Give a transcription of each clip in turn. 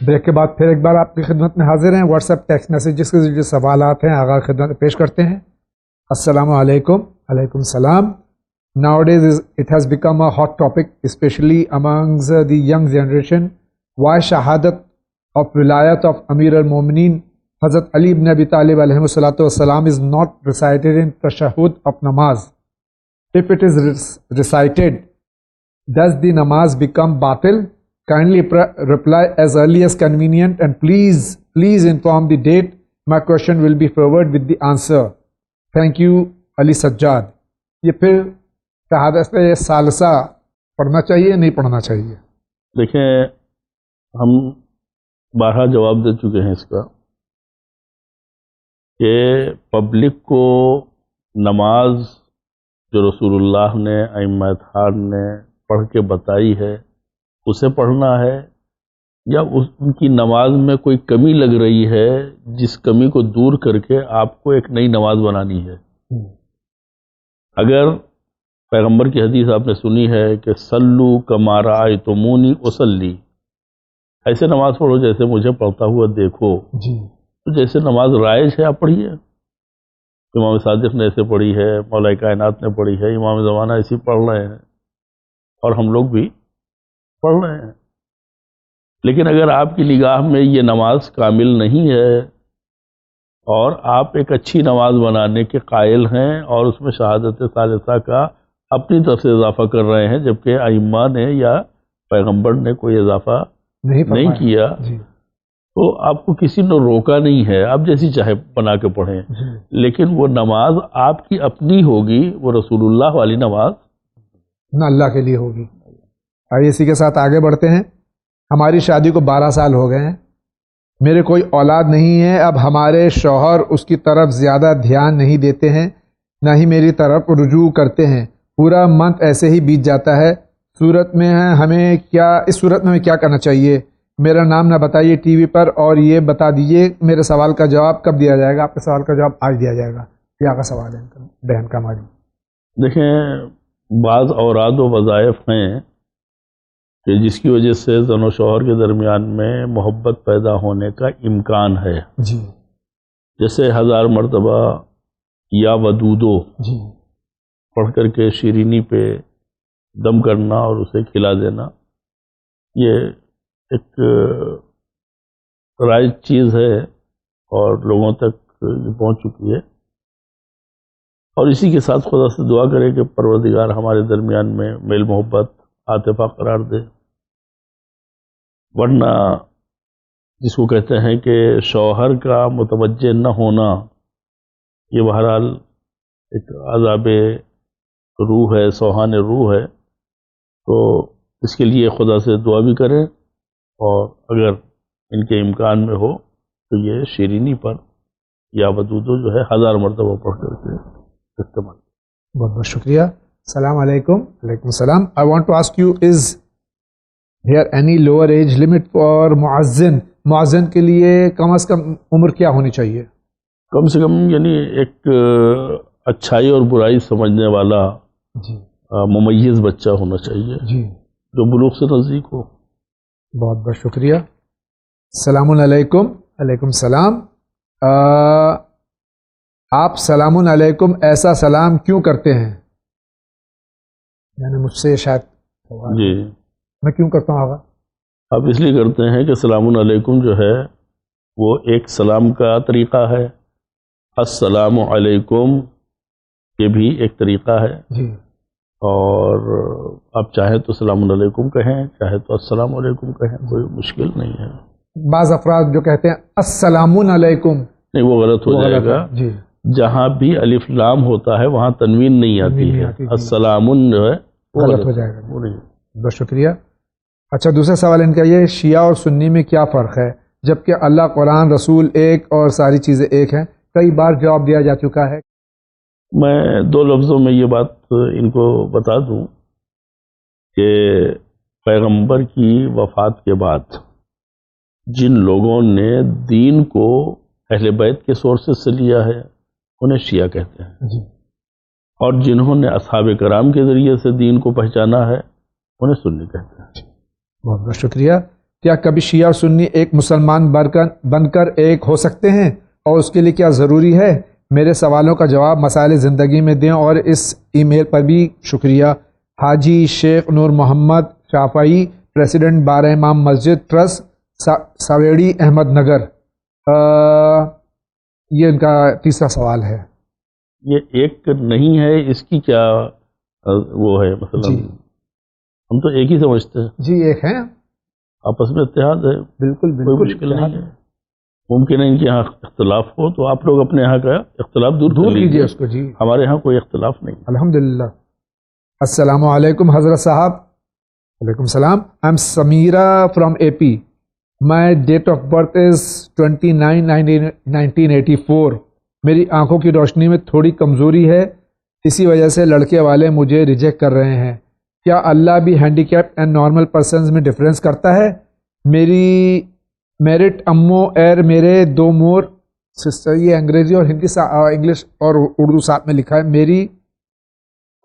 Break کے بعد پھر ایک بار آپ کی خدمت میں حاضر ہیں. واٹس ایپ ٹیکسٹ میسیجز کے جو سوالات ہیں آغاز خدمت میں پیش کرتے ہیں. السلام علیکم. علیکم السلام. Nowadays it has become a hot topic, especially amongst the young generation. Why shahadat of wilayat of Amir al-Mu'minin Hazrat Ali ibn Abi Talib alayhi salatu wassalam is not recited in tashahhud of namaz? If it is recited, does the namaz become batil? Kindly reply as early as convenient, and please inform the date. My question will be forwarded with the answer. Thank you, Ali Sajjad. یہ پھر شہادت ثالثہ پڑھنا چاہیے نہیں پڑھنا چاہیے؟ دیکھیں، ہم بارہا جواب دے چکے ہیں اس کا کہ پبلک کو نماز جو رسول اللہ نے ائمہ اطہار نے پڑھ کے بتائی ہے اسے پڑھنا ہے، یا ان کی نماز میں کوئی کمی لگ رہی ہے جس کمی کو دور کر کے آپ کو ایک نئی نماز بنانی ہے. اگر پیغمبر کی حدیث آپ نے سنی ہے کہ صلو کما رأیتمونی اصلی، ایسے نماز پڑھو جیسے مجھے پڑھتا ہوا دیکھو. تو جیسے نماز رائج ہے آپ پڑھیے. امام صادق نے ایسے پڑھی ہے، مولا کائنات نے پڑھی ہے، امام زمانہ ایسی پڑھ رہے ہیں اور ہم لوگ بھی پڑھ رہے ہیں. لیکن اگر آپ کی نگاہ میں یہ نماز کامل نہیں ہے اور آپ ایک اچھی نماز بنانے کے قائل ہیں اور اس میں شہادت ثالثہ کا اپنی طرف سے اضافہ کر رہے ہیں جبکہ ائمہ نے یا پیغمبر نے کوئی اضافہ نہیں کیا، تو آپ کو کسی نے روکا نہیں ہے، آپ جیسی چاہے بنا کے پڑھیں. لیکن وہ نماز آپ کی اپنی ہوگی، وہ رسول اللہ والی نماز نہ اللہ کے لیے ہوگی. آئیے اسی کے ساتھ آگے بڑھتے ہیں. ہماری شادی کو 12 سال ہو گئے ہیں، میرے کوئی اولاد نہیں ہے. اب ہمارے شوہر اس کی طرف زیادہ دھیان نہیں دیتے ہیں، نہ ہی میری طرف رجوع کرتے ہیں. پورا منتھ ایسے ہی بیت جاتا ہے. اس صورت میں ہمیں کیا کرنا چاہیے؟ میرا نام نہ بتائیے ٹی وی پر، اور یہ بتا دیجیے میرے سوال کا جواب کب دیا جائے گا؟ آپ کے سوال کا جواب آج دیا جائے گا. کیا کا سوال ہے بہن کا ہماری؟ دیکھیں، بعض اوراد و وظائف ہیں کہ جس کی وجہ سے زن و شوہر کے درمیان میں محبت پیدا ہونے کا امکان ہے. جیسے 1000 مرتبہ یا ودودو پڑھ کر کے شیرینی پہ دم کرنا اور اسے کھلا دینا، یہ ایک رائج چیز ہے اور لوگوں تک یہ پہنچ چکی ہے. اور اسی کے ساتھ خدا سے دعا کرے کہ پروردگار ہمارے درمیان میں میل محبت عاطفہ قرار دے. ورنہ جس کو کہتے ہیں کہ شوہر کا متوجہ نہ ہونا، یہ بہرحال ایک عذاب روح ہے، سوہان روح ہے. تو اس کے لیے خدا سے دعا بھی کریں، اور اگر ان کے امکان میں ہو تو یہ شیرینی پر یا ودودو جو ہے 1000 مرتبہ پڑھ کر کے استعمال. بہت بہت شکریہ. السلام علیکم. وعلیکم السلام. I want to ask you, is there any lower age limit for معزن کے لیے کم از کم عمر کیا ہونی چاہیے؟ کم سے کم یعنی ایک اچھائی اور برائی سمجھنے والا ممیز بچہ ہونا چاہیے جو بلوغ سے نزدیک ہو. بہت بہت شکریہ. السلام علیکم. علیکم السلام. آپ سلام علیکم ایسا سلام کیوں کرتے ہیں؟ یعنی مجھ سے شاید جی میں کیوں کرتا ہوں آگا؟ آپ اس لیے کرتے ہیں کہ سلام علیکم جو ہے وہ ایک سلام کا طریقہ ہے. السلام علیکم یہ بھی ایک طریقہ ہے. اور آپ چاہے تو سلام علیکم کہیں، چاہے تو السلام علیکم کہیں، کوئی مشکل نہیں ہے. بعض افراد جو کہتے ہیں السلام علیکم، نہیں، وہ غلط ہو جائے گا. جہاں بھی الف لام ہوتا ہے وہاں تنوین نہیں آتی ہے. السلام جو ہے وہ غلط ہو جائے گا. بہت شکریہ. اچھا، دوسرا سوال ان کا یہ، شیعہ اور سنی میں کیا فرق ہے جبکہ اللہ، قرآن، رسول ایک اور ساری چیزیں ایک ہیں؟ کئی بار جواب دیا جا چکا ہے. میں 2 لفظوں میں یہ بات ان کو بتا دوں کہ پیغمبر کی وفات کے بعد جن لوگوں نے دین کو اہل بیت کے سورسز سے لیا ہے انہیں شیعہ کہتے ہیں، اور جنہوں نے اصحاب کرام کے ذریعے سے دین کو پہچانا ہے انہیں سنی کہتے ہیں. بہت بہت شکریہ. کیا کبھی شیعہ اور سنی ایک مسلمان بن کر ایک ہو سکتے ہیں اور اس کے لیے کیا ضروری ہے؟ میرے سوالوں کا جواب مسائل زندگی میں دیں اور اس ای میل پر بھی شکریہ۔ حاجی شیخ نور محمد شافعی، پریزیڈنٹ بارہ امام مسجد ٹرسٹ، ساویڑی احمد نگر۔ یہ ان کا تیسرا سوال ہے۔ یہ ایک نہیں ہے، اس کی کیا وہ ہے؟ مثلا جی ہم تو ایک ہی سمجھتے ہیں۔ جی ایک ہیں، آپس میں اتحاد ہے، بالکل کوئی بالکل مشکل نہیں ہے۔ ممکن ہے ان کے یہاں اختلاف ہو تو آپ لوگ اپنے یہاں کا اختلاف دور کیجیے اس کو۔ جی ہمارے یہاں کوئی اختلاف نہیں۔ الحمدللہ۔ السلام علیکم حضرت صاحب۔ وعلیکم السلام۔ I am Sameera from A P. My date of birth is 29/1984۔ میری آنکھوں کی روشنی میں تھوڑی کمزوری ہے، اسی وجہ سے لڑکے والے مجھے ریجیکٹ کر رہے ہیں۔ کیا اللہ بھی handicapped and normal persons میں ڈفرینس کرتا ہے؟ میری میرٹ امو ایر میرے 2 مور سسٹر، یہ انگریزی اور ہندی انگلش اور اردو ساتھ میں لکھا ہے۔ میری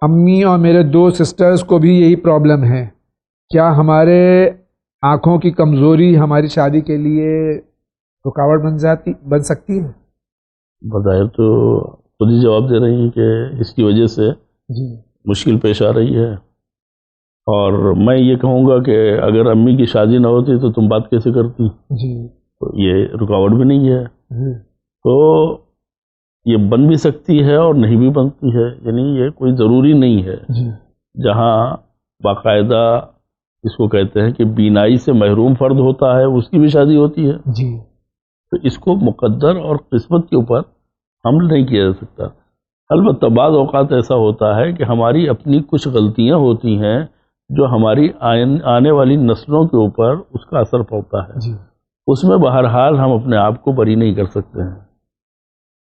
امی اور میرے 2 سسٹرز کو بھی یہی پرابلم ہے۔ کیا ہمارے آنکھوں کی کمزوری ہماری شادی کے لیے رکاوٹ بن سکتی ہے؟ بظاہر تو خود ہی جواب دے رہی ہیں کہ اس کی وجہ سے جی مشکل پیش آ رہی ہے، اور میں یہ کہوں گا کہ اگر امی کی شادی نہ ہوتی تو تم بات کیسے کرتی؟ جی تو یہ رکاوٹ بھی نہیں ہے، جی تو یہ بن بھی سکتی ہے اور نہیں بھی بنتی ہے، یعنی یہ کوئی ضروری نہیں ہے۔ جی جہاں باقاعدہ اس کو کہتے ہیں کہ بینائی سے محروم فرد ہوتا ہے اس کی بھی شادی ہوتی ہے، جی تو اس کو مقدر اور قسمت کے اوپر حمل نہیں کیا جا سکتا۔ البتہ بعض اوقات ایسا ہوتا ہے کہ ہماری اپنی کچھ غلطیاں ہوتی ہیں جو ہماری آنے والی نسلوں کے اوپر اس کا اثر پڑتا ہے، جی اس میں بہرحال ہم اپنے آپ کو بری نہیں کر سکتے ہیں۔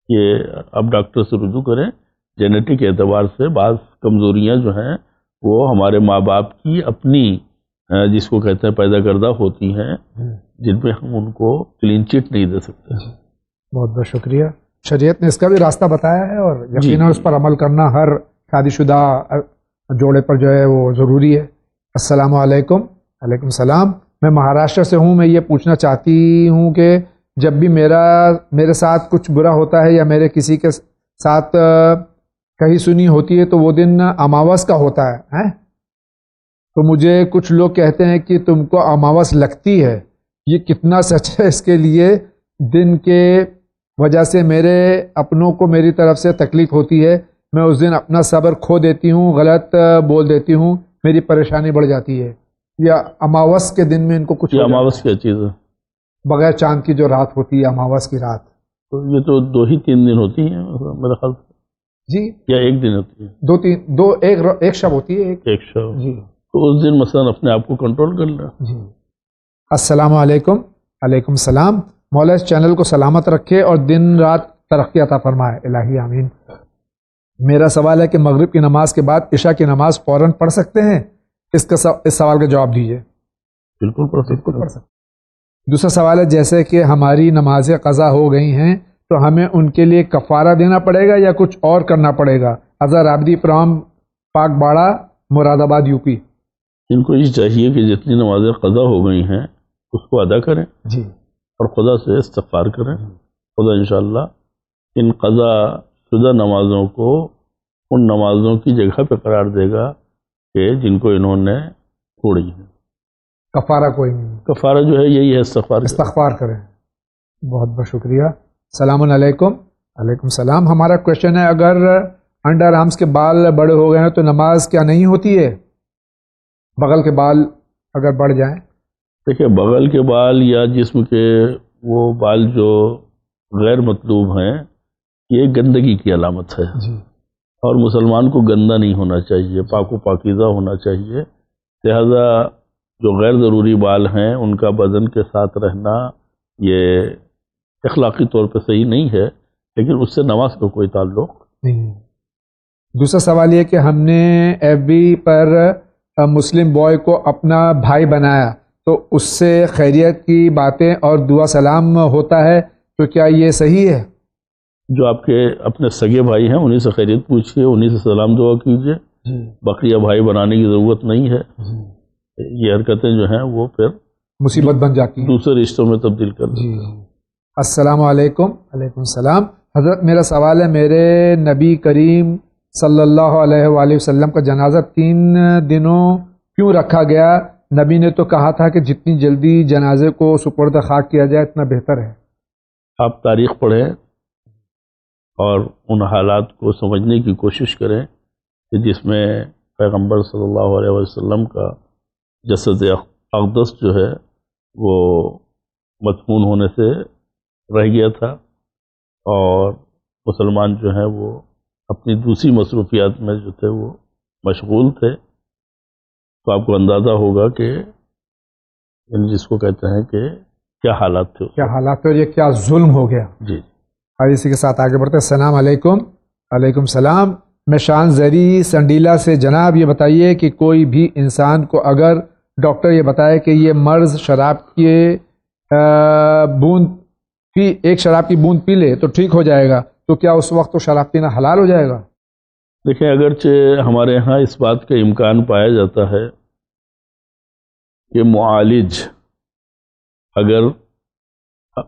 یہ اب ڈاکٹر سے رجوع کریں، جینیٹک اعتبار سے بعض کمزوریاں جو ہیں وہ ہمارے ماں باپ کی اپنی جس کو کہتے ہیں پیدا کردہ ہوتی ہیں، جن پہ ہم ان کو کلین چٹ نہیں دے سکتے۔ بہت بہت شکریہ۔ شریعت نے اس کا بھی راستہ بتایا ہے اور یقیناً اس پر عمل کرنا ہر شادی شدہ جوڑے پر جو ہے وہ ضروری ہے۔ السلام علیکم۔ وعلیکم السلام۔ میں مہاراشٹر سے ہوں۔ میں یہ پوچھنا چاہتی ہوں کہ جب بھی میرے ساتھ کچھ برا ہوتا ہے یا میرے کسی کے ساتھ کہیں سنی ہوتی ہے تو وہ دن اماوس کا ہوتا ہے، تو مجھے کچھ لوگ کہتے ہیں کہ تم کو اماوس لگتی ہے، یہ کتنا سچ ہے؟ اس کے لیے دن کے وجہ سے میرے اپنوں کو میری طرف سے تکلیف ہوتی ہے، میں اس دن اپنا صبر کھو دیتی ہوں، غلط بول دیتی ہوں، میری پریشانی بڑھ جاتی ہے۔ یا اماوس کے دن میں ان کو کچھ اماوس کیا چیز ہے؟ بغیر چاند کی جو رات ہوتی ہے، اماوس کی رات، تو یہ تو 2 ہی 3 دن ہوتی ہیں میرے خیال سے، جی یا 1 دن ہوتی ہے؟ ایک شب ہوتی ہے، ایک شب، جی تو اس دن مثلا اپنے آپ کو کنٹرول کر لیں۔ جی۔ السلام علیکم۔ وعلیکم السلام۔ مولا اس چینل کو سلامت رکھے اور دن رات ترقی عطا فرمائے، الہی آمین۔ میرا سوال ہے کہ مغرب کی نماز کے بعد عشاء کی نماز فوراً پڑھ سکتے ہیں؟ اس سوال کا جواب دیجیے۔ بالکل پڑھ سکتے۔ دوسرا سوال ہے جیسے کہ ہماری نمازیں قضا ہو گئی ہیں تو ہمیں ان کے لیے کفارہ دینا پڑے گا یا کچھ اور کرنا پڑے گا؟ اظہر عابدی فرام پاک باڑہ، مراد آباد، یو پی۔ ان کو یہ چاہیے کہ جتنی نمازیں قضا ہو گئی ہیں اس کو ادا کریں جی، اور خدا سے استغفار کریں۔ خدا انشاءاللہ ان قضا شدہ نمازوں کو ان نمازوں کی جگہ پہ قرار دے گا کہ جن کو انہوں نے چھوڑی ہے۔ کفارہ کوئی نہیں، کفارہ جو ہے یہی ہے استغفار کریں۔ بہت بہت شکریہ۔ السلام علیکم۔ وعلیکم السلام۔ ہمارا کویشچن ہے اگر انڈر آرمز کے بال بڑے ہو گئے ہیں تو نماز کیا نہیں ہوتی ہے؟ بغل کے بال اگر بڑھ جائیں؟ دیکھیں، بغل کے بال یا جسم کے وہ بال جو غیر مطلوب ہیں یہ گندگی کی علامت ہے، جی، اور مسلمان کو گندا نہیں ہونا چاہیے، پاک و پاکیزہ ہونا چاہیے۔ لہذا جو غیر ضروری بال ہیں ان کا بدن کے ساتھ رہنا یہ اخلاقی طور پہ صحیح نہیں ہے، لیکن اس سے نماز کا کوئی تعلق نہیں۔ دوسرا سوال یہ کہ ہم نے ایف بی پر مسلم بوائے کو اپنا بھائی بنایا تو اس سے خیریت کی باتیں اور دعا سلام ہوتا ہے، تو کیا یہ صحیح ہے؟ جو آپ کے اپنے سگے بھائی ہیں انہی سے خیریت پوچھیے، انہی سے سلام دعا کیجیے، بقیہ بھائی بنانے کی ضرورت نہیں ہے۔ یہ حرکتیں جو ہیں وہ پھر مصیبت بن جاتی ہیں، دوسرے رشتوں میں تبدیل کر دیتی ہیں۔ جی السلام علیکم۔ وعلیکم السلام حضرت، میرا سوال ہے، میرے نبی کریم صلی اللہ علیہ وآلہ وسلم کا جنازہ 3 دنوں کیوں رکھا گیا؟ نبی نے تو کہا تھا کہ جتنی جلدی جنازے کو سپرد خاک کیا جائے اتنا بہتر ہے۔ آپ تاریخ پڑھیں اور ان حالات کو سمجھنے کی کوشش کریں کہ جس میں پیغمبر صلی اللہ علیہ وسلم کا جسد اقدس جو ہے وہ مدفون ہونے سے رہ گیا تھا اور مسلمان جو ہیں وہ اپنی دوسری مصروفیات میں جو تھے وہ مشغول تھے، تو آپ کو اندازہ ہوگا کہ جس کو کہتے ہیں کہ کیا حالات تھے، کیا حالات تھے اور یہ کیا ظلم ہو گیا۔ جی اسی کے ساتھ آگے بڑھتے ہیں۔ السلام علیکم۔ وعلیکم السلام۔ میں شان زری سنڈیلا سے، جناب یہ بتائیے کہ کوئی بھی انسان کو اگر ڈاکٹر یہ بتائے کہ یہ مرض شراب کے ایک شراب کی بوند پی لے تو ٹھیک ہو جائے گا، تو کیا اس وقت تو شراب پینا حلال ہو جائے گا؟ دیکھیں، اگرچہ ہمارے ہاں اس بات کا امکان پایا جاتا ہے کہ معالج اگر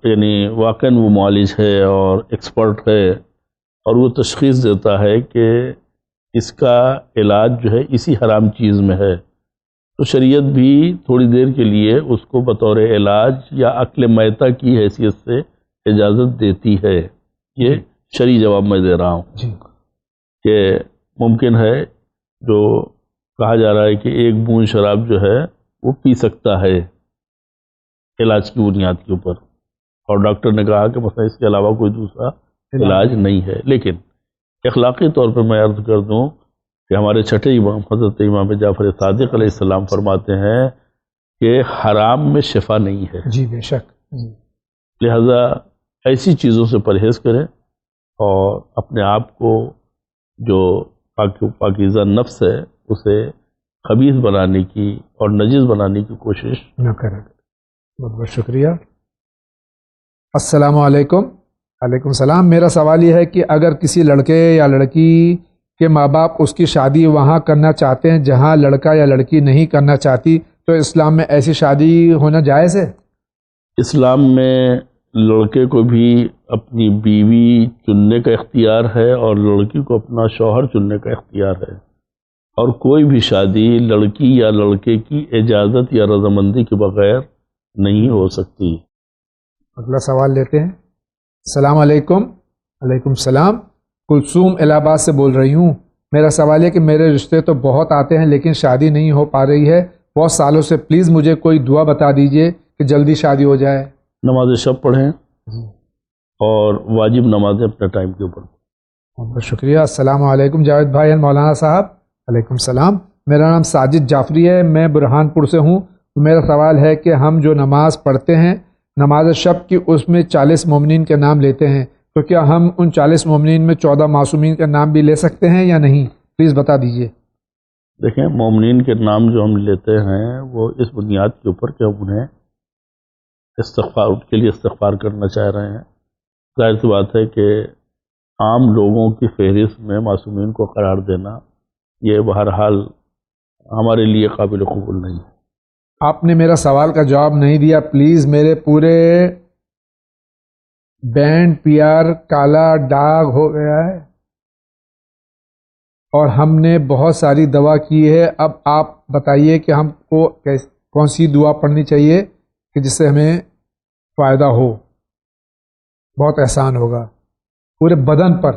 یعنی واقعاً وہ معالج ہے اور ایکسپرٹ ہے اور وہ تشخیص دیتا ہے کہ اس کا علاج جو ہے اسی حرام چیز میں ہے، تو شریعت بھی تھوڑی دیر کے لیے اس کو بطور علاج یا عقل میتہ کی حیثیت سے اجازت دیتی ہے۔ یہ شرعی جواب میں دے رہا ہوں جی کہ ممکن ہے جو کہا جا رہا ہے کہ 1 بوند شراب جو ہے وہ پی سکتا ہے علاج کی بنیاد کے اوپر، اور ڈاکٹر نے کہا کہ مثلا اس کے علاوہ کوئی دوسرا علاج نہیں ہے، لیکن اخلاقی طور پر میں عرض کر دوں کہ ہمارے چھٹے امام حضرت امام جعفر صادق علیہ السلام فرماتے ہیں کہ حرام میں شفا نہیں ہے۔ جی بے شک۔ لہذا ایسی چیزوں سے پرہیز کریں اور اپنے آپ کو جو پاکیزہ نفس ہے اسے خبیث بنانے کی اور نجس بنانے کی کوشش نہ کریں۔ بہت بہت شکریہ۔ السلام علیکم۔ وعلیکم السلام۔ میرا سوال یہ ہے کہ اگر کسی لڑکے یا لڑکی کے ماں باپ اس کی شادی وہاں کرنا چاہتے ہیں جہاں لڑکا یا لڑکی نہیں کرنا چاہتی، تو اسلام میں ایسی شادی ہونا جائز ہے؟ اسلام میں لڑکے کو بھی اپنی بیوی چننے کا اختیار ہے اور لڑکی کو اپنا شوہر چننے کا اختیار ہے، اور کوئی بھی شادی لڑکی یا لڑکے کی اجازت یا رضامندی کے بغیر نہیں ہو سکتی۔ اگلا سوال لیتے ہیں۔ السلام علیکم۔ وعلیکم السلام۔ کلثوم الہ آباد سے بول رہی ہوں۔ میرا سوال ہے کہ میرے رشتے تو بہت آتے ہیں لیکن شادی نہیں ہو پا رہی ہے بہت سالوں سے، پلیز مجھے کوئی دعا بتا دیجئے کہ جلدی شادی ہو جائے۔ نماز شب پڑھیں اور واجب نمازیں اپنے ٹائم کے اوپر۔ بہت شکریہ۔ السلام علیکم جاوید بھائی اور مولانا صاحب۔ وعلیکم السلام۔ میرا نام ساجد جعفری ہے، میں برہان پور سے ہوں۔ میرا سوال ہے کہ ہم جو نماز پڑھتے ہیں نماز شب کی، اس میں 40 مومنین کے نام لیتے ہیں، تو کیا ہم ان 40 مومنین میں 14 معصومین کے نام بھی لے سکتے ہیں یا نہیں؟ پلیز بتا دیجئے۔ دیکھیں، مومنین کے نام جو ہم لیتے ہیں وہ اس بنیاد کے اوپر کہ ہم انہیں استغفار کے لیے استغفار کرنا چاہ رہے ہیں۔ ظاہر سی بات ہے کہ عام لوگوں کی فہرست میں معصومین کو قرار دینا یہ بہرحال ہمارے لیے قابل قبول نہیں ہے۔ آپ نے میرا سوال کا جواب نہیں دیا، پلیز۔ میرے پورے بینڈ پی آر کالا داغ ہو گیا ہے اور ہم نے بہت ساری دوا کی ہے، اب آپ بتائیے کہ ہم کو کون سی دعا پڑھنی چاہیے کہ جس سے ہمیں فائدہ ہو، بہت احسان ہوگا پورے بدن پر۔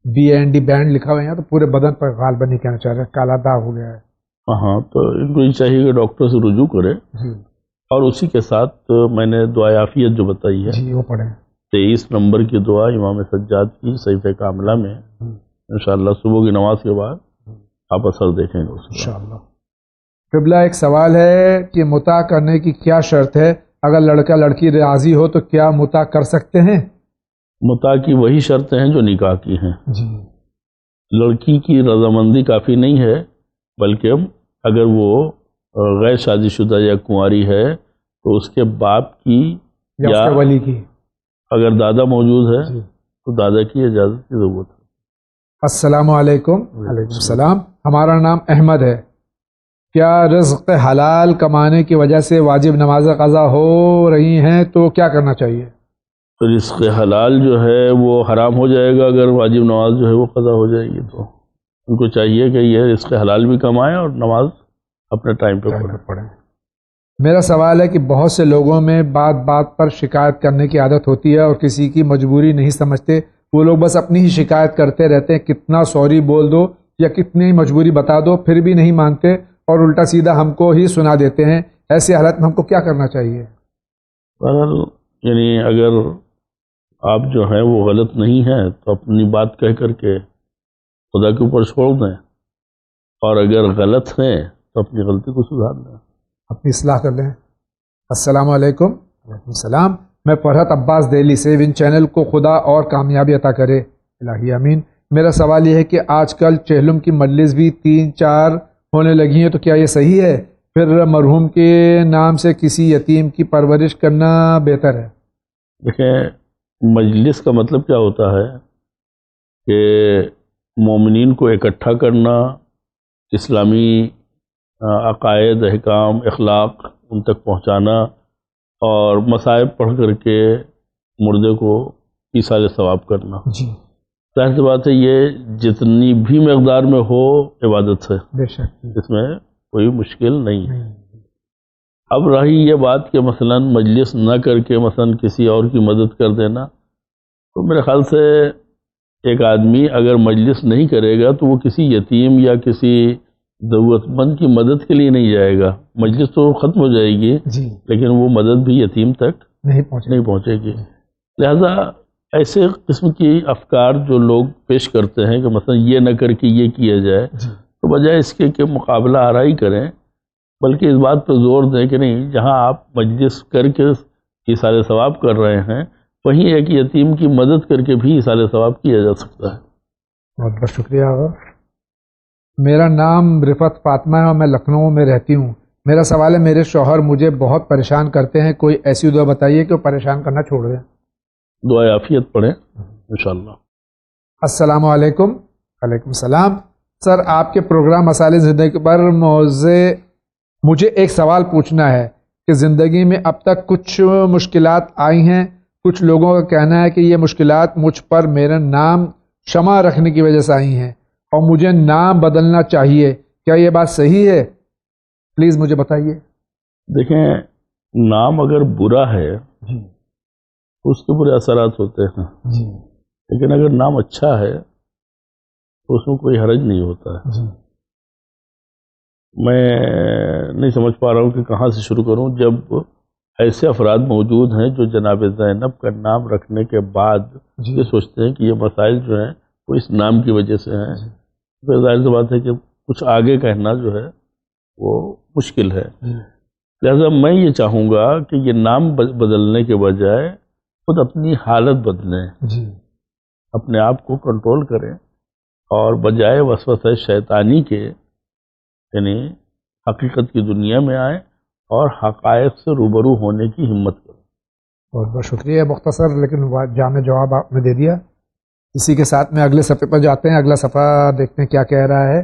BND بینڈ لکھا ہوا ہے تو پورے بدن پر غالباً نہیں کہنا چاہ رہے، کالا داغ ہو گیا ہے۔ ہاں، تو ان کو یہ چاہیے کہ ڈاکٹر سے رجوع کرے جی اور اسی کے ساتھ میں نے دعا عافیت جو بتائی ہے، جی وہ پڑھیں۔ 23 نمبر کی دعا امام سجاد کی صحیفہ کاملہ میں انشاءاللہ صبح کی نماز کے بعد آپ اثر دیکھیں گے اس کا انشاءاللہ۔ قبلہ ایک سوال ہے کہ متع کرنے کی کیا شرط ہے؟ اگر لڑکا لڑکی راضی ہو تو کیا متع کر سکتے ہیں؟ متع کی وہی شرطیں ہیں جو نکاح کی ہیں۔ جی لڑکی کی رضامندی کافی نہیں ہے، بلکہ اگر وہ غیر شادی شدہ یا کنواری ہے تو اس کے باپ کی یا اس کے ولی کی، اگر دادا موجود ہے جی۔ تو دادا کی اجازت کی ضرورت ہے۔ السلام علیکم۔ وعلیکم السلام۔ ہمارا نام احمد ہے، کیا رزق حلال کمانے کی وجہ سے واجب نماز قضا ہو رہی ہیں تو کیا کرنا چاہیے؟ تو رزق حلال جو ہے وہ حرام ہو جائے گا اگر واجب نماز جو ہے وہ قضا ہو جائے گی. تو ان کو چاہیے کہ یہ رزق حلال بھی کمائیں اور نماز اپنے ٹائم پہ پڑھیں. میرا سوال ہے کہ بہت سے لوگوں میں بات بات پر شکایت کرنے کی عادت ہوتی ہے اور کسی کی مجبوری نہیں سمجھتے. وہ لوگ بس اپنی ہی شکایت کرتے رہتے ہیں. کتنا سوری بول دو یا کتنی مجبوری بتا دو پھر بھی نہیں مانتے اور الٹا سیدھا ہم کو ہی سنا دیتے ہیں. ایسی حالت میں ہم کو کیا کرنا چاہیے؟ یعنی اگر آپ جو ہیں وہ غلط نہیں ہیں تو اپنی بات کہہ کر کے خدا کے اوپر چھوڑ دیں، اور اگر غلط ہیں تو اپنی غلطی کو سدھار دیں، اپنی اصلاح کر لیں. السلام علیکم. وعلیکم السلام. میں فرحت عباس دہلی سے. ون چینل کو خدا اور کامیابی عطا کرے. الہی آمین. میرا سوال یہ ہے کہ آج کل چہلم کی مجلس بھی 3-4 ہونے لگی ہیں، تو کیا یہ صحیح ہے؟ پھر مرحوم کے نام سے کسی یتیم کی پرورش کرنا بہتر ہے؟ دیکھیں، مجلس کا مطلب کیا ہوتا ہے کہ مومنین کو اکٹھا کرنا، اسلامی عقائد، احکام، اخلاق ان تک پہنچانا، اور مصائب پڑھ کر کے مردے کو ایصال ثواب کرنا. جی ظاہر سی بات ہے یہ جتنی بھی مقدار میں ہو عبادت ہے، بے شک. اس میں کوئی مشکل نہیں ہے. اب رہی یہ بات کہ مثلا مجلس نہ کر کے مثلا کسی اور کی مدد کر دینا، تو میرے خیال سے ایک آدمی اگر مجلس نہیں کرے گا تو وہ کسی یتیم یا کسی ضرورت مند کی مدد کے لیے نہیں جائے گا. مجلس تو ختم ہو جائے گی جی لیکن وہ مدد بھی یتیم تک نہیں پہنچے گی. لہذا ایسے قسم کی افکار جو لوگ پیش کرتے ہیں کہ مثلا یہ نہ کر کے یہ کیا جائے، تو بجائے اس کے کہ مقابلہ آرائی کریں، بلکہ اس بات پہ زور دیں کہ نہیں، جہاں آپ مجلس کر کے ایصال ثواب کر رہے ہیں وہیں ایک یتیم کی مدد کر کے بھی ایصال ثواب کیا جا سکتا ہے. بہت بہت شکریہ. میرا نام رفت فاطمہ ہے اور میں لکھنؤ میں رہتی ہوں. میرا سوال ہے، میرے شوہر مجھے بہت پریشان کرتے ہیں، کوئی ایسی دعا بتائیے کہ وہ پریشان کرنا چھوڑ دیں. دعائے عافیت پڑھیں انشاءاللہ. السلام علیکم. وعلیکم السلام. سر، آپ کے پروگرام مسائل زندگی پر مجھے ایک سوال پوچھنا ہے کہ زندگی میں اب تک کچھ مشکلات آئی ہیں. کچھ لوگوں کا کہنا ہے کہ یہ مشکلات مجھ پر میرا نام شمع رکھنے کی وجہ سے آئی ہیں اور مجھے نام بدلنا چاہیے. کیا یہ بات صحیح ہے؟ پلیز مجھے بتائیے. دیکھیں، نام اگر برا ہے تو اس کے برے اثرات ہوتے ہیں، لیکن اگر نام اچھا ہے تو اس میں کوئی حرج نہیں ہوتا ہے. میں نہیں سمجھ پا رہا ہوں کہ کہاں سے شروع کروں، جب ایسے افراد موجود ہیں جو جناب زینب کا نام رکھنے کے بعد یہ سوچتے ہیں کہ یہ مسائل جو ہیں وہ اس نام کی وجہ سے ہیں. پھر ظاہر سی بات ہے کہ کچھ آگے کہنا جو ہے وہ مشکل ہے. لہذا میں یہ چاہوں گا کہ یہ نام بدلنے کے بجائے خود اپنی حالت بدلیں، اپنے آپ کو کنٹرول کریں، اور بجائے وسوسہ شیطانی کے یعنی حقیقت کی دنیا میں آئیں اور حقائق سے روبرو ہونے کی ہمت کریں. بہت بہت شکریہ. مختصر لیکن جامع جواب آپ نے دے دیا. اسی کے ساتھ میں اگلے صفحے پر جاتے ہیں. اگلا صفحہ دیکھتے ہیں کیا کہہ رہا ہے.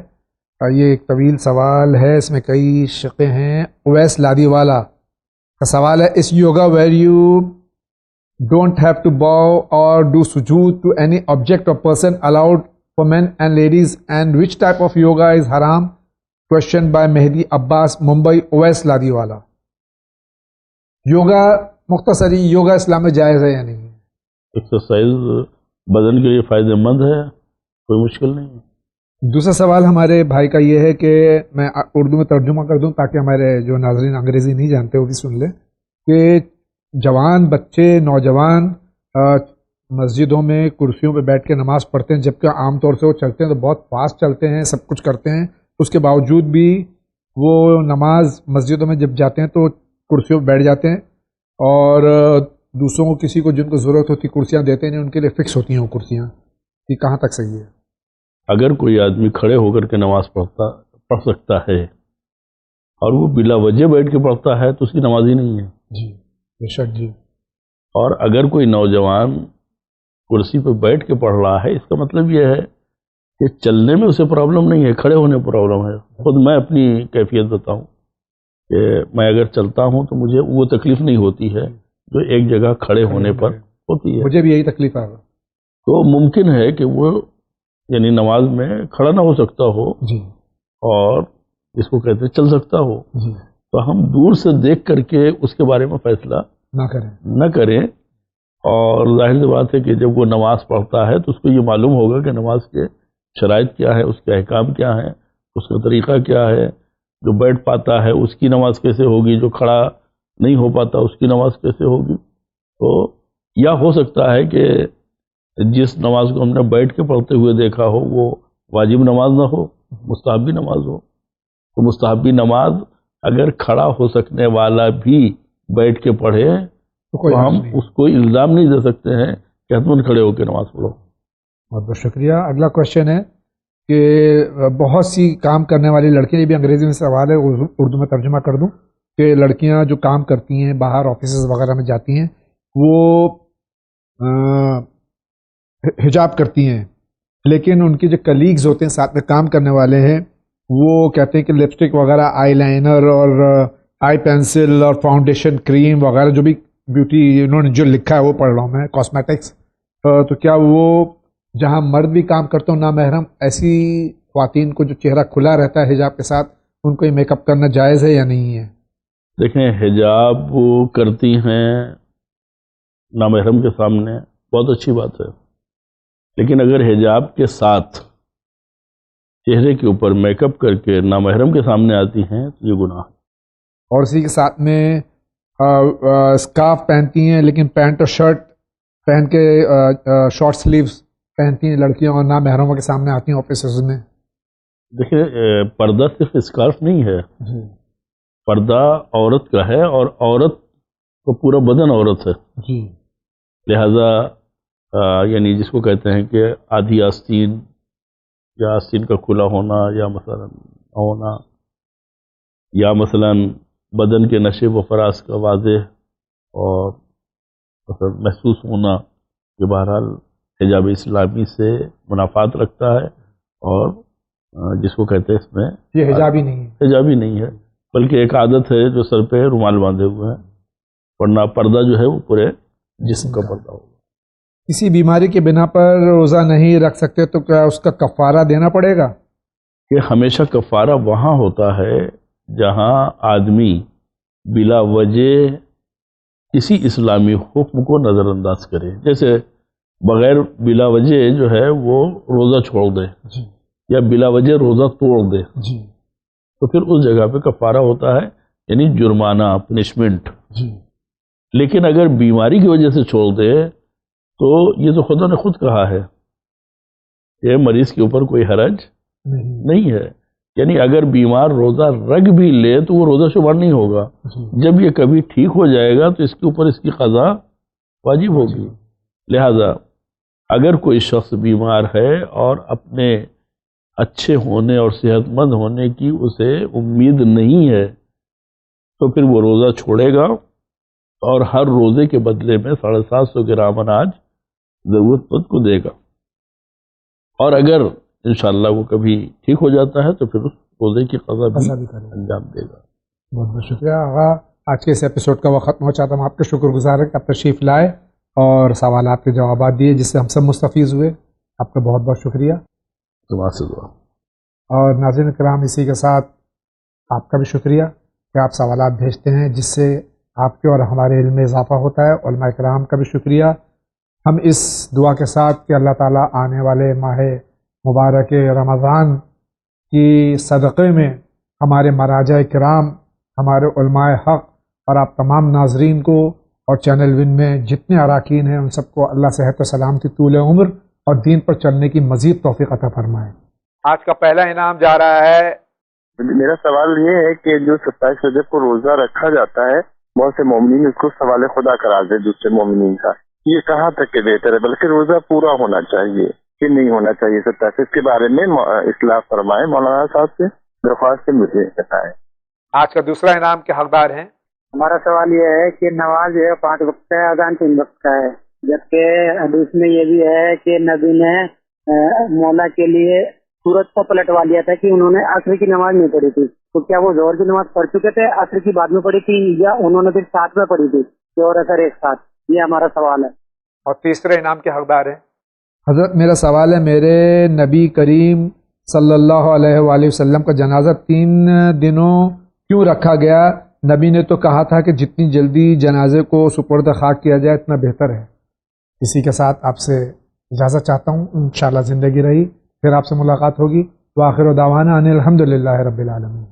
یہ ایک طویل سوال ہے، اس میں کئی شقیں ہیں. اویس لادھی والا کا سوال ہے، اس yoga where you don't have to bow اور ڈو سجود ٹو اینی آبجیکٹ اور person allowed for men and ladies and which type of yoga is حرام؟ Question by Mehdi Abbas, Mumbai. Awais Ladhiwala. Yoga مختصری yoga اسلام میں جائز ہے یا نہیں؟ ایکسرسائز بدن کے لیے فائدہ مند ہے، کوئی مشکل نہیں. دوسرا سوال ہمارے بھائی کا یہ ہے کہ میں اردو میں ترجمہ کر دوں تاکہ ہمارے جو ناظرین انگریزی نہیں جانتے وہ بھی سن لیں، کہ جوان بچے نوجوان مسجدوں میں کرسیوں پہ بیٹھ کے نماز پڑھتے ہیں، جبکہ عام طور سے وہ چلتے ہیں تو بہت فاسٹ چلتے ہیں، سب کچھ کرتے ہیں، اس کے باوجود بھی وہ نماز مسجدوں میں جب جاتے ہیں تو کرسیوں پہ بیٹھ جاتے ہیں اور دوسروں کو کسی کو جن کو ضرورت ہوتی کرسیاں دیتے ہیں، ان کے لیے فکس ہوتی ہیں وہ کرسیاں. یہ کہاں تک صحیح ہے؟ اگر کوئی آدمی کھڑے ہو کر کے نماز پڑھ سکتا ہے اور وہ بلا وجہ بیٹھ کے پڑھتا ہے تو اس کی نماز ہی نہیں ہے. جی بے شک. جی. اور اگر کوئی نوجوان کرسی پہ بیٹھ کے پڑھ رہا ہے، اس کا مطلب یہ ہے کہ چلنے میں اسے پرابلم نہیں ہے, کھڑے ہونے پرابلم ہے. خود میں اپنی کیفیت بتاؤں کہ میں اگر چلتا ہوں تو مجھے وہ تکلیف نہیں ہوتی ہے جو ایک جگہ کھڑے ہونے پر ہوتی ہے. مجھے بھی یہی تکلیف ہے. تو ممکن ہے کہ وہ یعنی نماز میں کھڑا نہ ہو سکتا ہو جی, اور اس کو کہتے ہیں چل سکتا ہو. جی, تو ہم دور سے دیکھ کر کے اس کے بارے میں فیصلہ نہ کریں. اور ظاہر سی بات ہے کہ جب وہ نماز پڑھتا ہے تو اس کو یہ معلوم ہوگا کہ نماز کے شرائط کیا ہے, اس کے احکام کیا ہیں, اس کا طریقہ کیا ہے. جو بیٹھ پاتا ہے اس کی نماز کیسے ہوگی, جو کھڑا نہیں ہو پاتا اس کی نماز کیسے ہوگی. تو یا ہو سکتا ہے کہ جس نماز کو ہم نے بیٹھ کے پڑھتے ہوئے دیکھا ہو وہ واجب نماز نہ ہو, مستحبی نماز ہو. تو مستحبی نماز اگر کھڑا ہو سکنے والا بھی بیٹھ کے پڑھے تو ہم اس کو الزام نہیں دے سکتے ہیں کہ حتماً کھڑے ہو کے نماز پڑھو. بہت بہت شکریہ. اگلا کوشچن ہے کہ بہت سی کام کرنے والی لڑکیاں, یہ بھی انگریزی میں سوال ہے, اردو میں ترجمہ کر دوں, کہ لڑکیاں جو کام کرتی ہیں باہر آفیسز وغیرہ میں جاتی ہیں وہ حجاب کرتی ہیں, لیکن ان کے جو کلیگز ہوتے ہیں ساتھ میں کام کرنے والے ہیں وہ کہتے ہیں کہ لپسٹک وغیرہ, آئی لائنر اور آئی پینسل اور فاؤنڈیشن کریم وغیرہ جو بھی بیوٹی انہوں نے جو لکھا ہے وہ پڑھ رہا ہوں میں, کاسمیٹکس, تو کیا وہ جہاں مرد بھی کام کرتے ہوں نامحرم, ایسی خواتین کو جو چہرہ کھلا رہتا ہے حجاب کے ساتھ, ان کو یہ میک اپ کرنا جائز ہے یا نہیں ہے؟ دیکھیں, حجاب وہ کرتی ہیں نامحرم کے سامنے, بہت اچھی بات ہے, لیکن اگر حجاب کے ساتھ چہرے کے اوپر میک اپ کر کے نامحرم کے سامنے آتی ہیں تو یہ گناہ ہے. اور اسی کے ساتھ میں اسکارف پہنتی ہیں لیکن پینٹ اور شرٹ پہن کے شارٹ سلیوز پہنتی ہیں لڑکیاں اور نامحرموں کے سامنے آتی ہیں آفیسز میں. دیکھیں, پردہ صرف اسکارف نہیں ہے, پردہ عورت کا ہے اور عورت کو پورا بدن عورت ہے. جی, لہذا یعنی جس کو کہتے ہیں کہ آدھی آستین یا آستین کا کھلا ہونا, یا مثلا ہونا, یا مثلا بدن کے نشیب و فراز کا واضح اور مثلا محسوس ہونا, کہ بہرحال حجاب اسلامی سے منافات رکھتا ہے, اور جس کو کہتے ہیں اس میں یہ حجاب ہی نہیں ہے, حجاب ہی نہیں ہے بلکہ ایک عادت ہے جو سر پہ رومال باندھے ہوئے ہیں, ورنہ پردہ جو ہے وہ پورے جسم کا پردہ ہوگا. کسی بیماری کے بنا پر روزہ نہیں رکھ سکتے تو کیا اس کا کفارہ دینا پڑے گا؟ کہ ہمیشہ کفارہ وہاں ہوتا ہے جہاں آدمی بلا وجہ کسی اسلامی حکم کو نظر انداز کرے, جیسے بغیر بلا وجہ جو ہے وہ روزہ چھوڑ دے, یا بلا وجہ روزہ توڑ دے, تو پھر اس جگہ پہ کفارہ ہوتا ہے, یعنی جرمانہ, پنشمنٹ. لیکن اگر بیماری کی وجہ سے چھوڑ دے تو یہ تو خدا نے خود کہا ہے کہ مریض کے اوپر کوئی حرج نہیں ہے. یعنی اگر بیمار روزہ رکھ بھی لے تو وہ روزہ شمار نہیں ہوگا, جب یہ کبھی ٹھیک ہو جائے گا تو اس کے اوپر اس کی قضا واجب ہوگی. لہذا اگر کوئی شخص بیمار ہے اور اپنے اچھے ہونے اور صحت مند ہونے کی اسے امید نہیں ہے تو پھر وہ روزہ چھوڑے گا اور ہر روزے کے بدلے میں 750 گرام اناج ضرورت مند کو دے گا, اور اگر انشاءاللہ وہ کبھی ٹھیک ہو جاتا ہے تو پھر اس روزے کی قضا بھی انجام دے گا. بہت بہت شکریہ آغا. آج کے اس ایپیسوڈ کا وقت ختم ہو چاہتا ہوں. آپ کے شکر گزار ہیں کہ آپ تشریف لائے اور سوالات کے جوابات دیے جس سے ہم سب مستفیض ہوئے. آپ کا بہت بہت شکریہ. تمہارے سے دعا. اور ناظرین کرام, اسی کے ساتھ آپ کا بھی شکریہ کہ آپ سوالات بھیجتے ہیں جس سے آپ کے اور ہمارے علم میں اضافہ ہوتا ہے. علماء کرام کا بھی شکریہ. ہم اس دعا کے ساتھ کہ اللہ تعالیٰ آنے والے ماہ مبارک رمضان کی صدقے میں ہمارے مراجع کرام, ہمارے علماء حق اور آپ تمام ناظرین کو اور چینل ون میں جتنے اراکین ہیں ان سب کو اللہ صحت و سلامتی, طول عمر اور دین پر چلنے کی مزید توفیق عطا فرمائے. آج کا پہلا انعام جا رہا ہے. میرا سوال یہ ہے کہ جو 27 رجب کو روزہ رکھا جاتا ہے, بہت سے مومنین اس کو سوال خدا قرار دے دوسرے مومنین کا, یہ کہاں تک کہ بہتر ہے؟ بلکہ روزہ پورا ہونا چاہیے کہ نہیں ہونا چاہیے 27؟ اس کے بارے میں اصلاح فرمائے مولانا صاحب سے, درخواست سے مجھے بتائیں. آج کا دوسرا انعام کے حقدار ہیں. ہمارا سوال یہ ہے کہ نماز جو ہے 5 وقت کا ہے, اذان 3 وقت کا ہے, جبکہ حدیث میں یہ بھی ہے کہ نبی نے مولا کے لیے سورج کو پلٹوا لیا تھا کہ انہوں نے عصر کی نماز نہیں پڑھی تھی، تو کیا وہ ظہر کی نماز پڑھ چکے تھے، عصر کی بعد میں پڑھی تھی، یا انہوں نے پھر ساتھ میں پڑھی تھی ظہر اثر ایک ساتھ؟ یہ ہمارا سوال ہے۔ اور تیسرے انعام کے حقدار ہیں حضرت، میرا سوال ہے، میرے نبی کریم صلی اللہ علیہ وآلہ وسلم کا جنازہ 3 دنوں کیوں رکھا گیا؟ نبی نے تو کہا تھا کہ جتنی جلدی جنازے کو سپرد خاک کیا جائے اتنا بہتر ہے۔ اسی کے ساتھ آپ سے اجازت چاہتا ہوں، انشاءاللہ زندگی رہی پھر آپ سے ملاقات ہوگی۔ وآخر دعوانا ان الحمدللہ رب العالمین۔